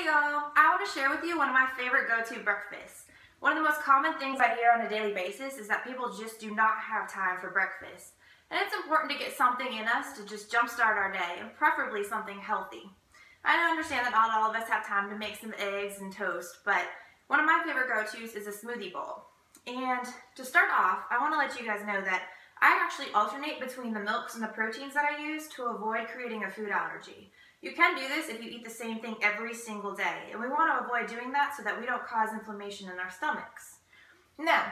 Hey y'all, I want to share with you one of my favorite go-to breakfasts. One of the most common things I hear on a daily basis is that people just do not have time for breakfast. And it's important to get something in us to just jumpstart our day, and preferably something healthy. I understand that not all of us have time to make some eggs and toast, but one of my favorite go-tos is a smoothie bowl. And to start off, I want to let you guys know that I actually alternate between the milks and the proteins that I use to avoid creating a food allergy. You can do this if you eat the same thing every single day, and we want to avoid doing that so that we don't cause inflammation in our stomachs. Now,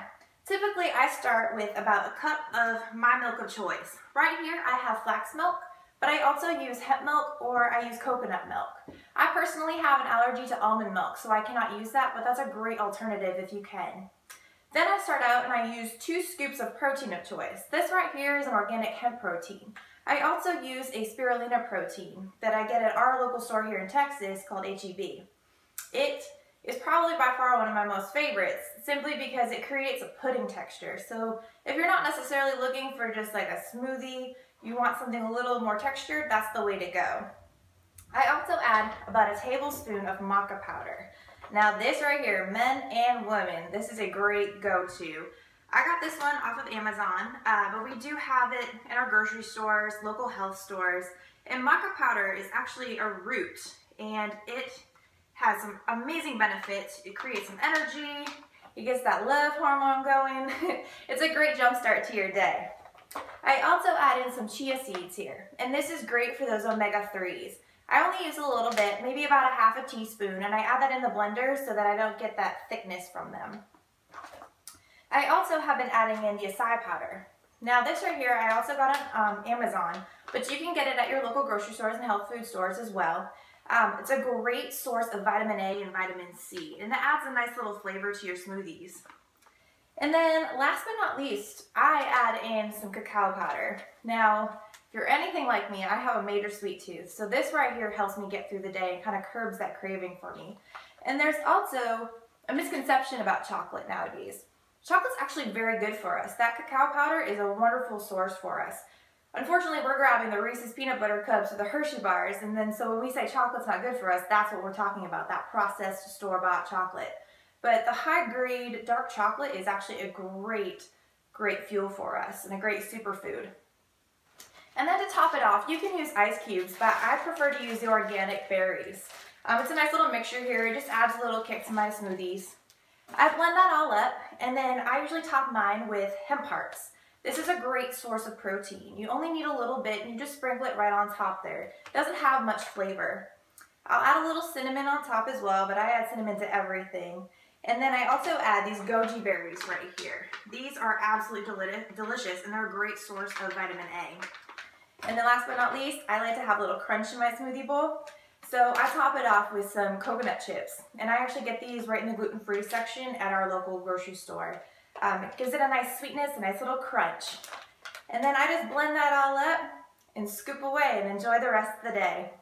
typically I start with about a cup of my milk of choice. Right here I have flax milk, but I also use hemp milk or I use coconut milk. I personally have an allergy to almond milk, so I cannot use that, but that's a great alternative if you can. Then I start out and I use 2 scoops of protein of choice. This right here is an organic hemp protein. I also use a spirulina protein that I get at our local store here in Texas called HEB. It is probably by far one of my most favorites, simply because it creates a pudding texture. So if you're not necessarily looking for just like a smoothie, you want something a little more textured, that's the way to go. I also add about a tablespoon of maca powder. Now this right here, men and women, this is a great go-to. I got this one off of Amazon, but we do have it in our grocery stores, local health stores. And maca powder is actually a root, and it has some amazing benefits. It creates some energy, it gets that love hormone going. It's a great jump start to your day. I also add in some chia seeds here, and this is great for those omega-3s. I only use a little bit, maybe about a half a teaspoon, and I add that in the blender so that I don't get that thickness from them. I also have been adding in the acai powder. Now this right here I also got on Amazon, but you can get it at your local grocery stores and health food stores as well. It's a great source of vitamin A and vitamin C, and it adds a nice little flavor to your smoothies. And then last but not least, I add in some cacao powder. Now, if you're anything like me, I have a major sweet tooth, so this right here helps me get through the day and kind of curbs that craving for me. And there's also a misconception about chocolate nowadays. Chocolate's actually very good for us. That cacao powder is a wonderful source for us. Unfortunately, we're grabbing the Reese's peanut butter cups or the Hershey bars, and then so when we say chocolate's not good for us, that's what we're talking about, that processed store-bought chocolate. But the high-grade dark chocolate is actually a great fuel for us and a great superfood. And then to top it off, you can use ice cubes, but I prefer to use the organic berries. It's a nice little mixture here. It just adds a little kick to my smoothies. I blend that all up, and then I usually top mine with hemp hearts. This is a great source of protein. You only need a little bit, and you just sprinkle it right on top there. It doesn't have much flavor. I'll add a little cinnamon on top as well, but I add cinnamon to everything. And then I also add these goji berries right here. These are absolutely delicious, and they're a great source of vitamin A. And then last but not least, I like to have a little crunch in my smoothie bowl. So I top it off with some coconut chips, and I actually get these right in the gluten-free section at our local grocery store. It gives it a nice sweetness, a nice little crunch. And then I just blend that all up and scoop away and enjoy the rest of the day.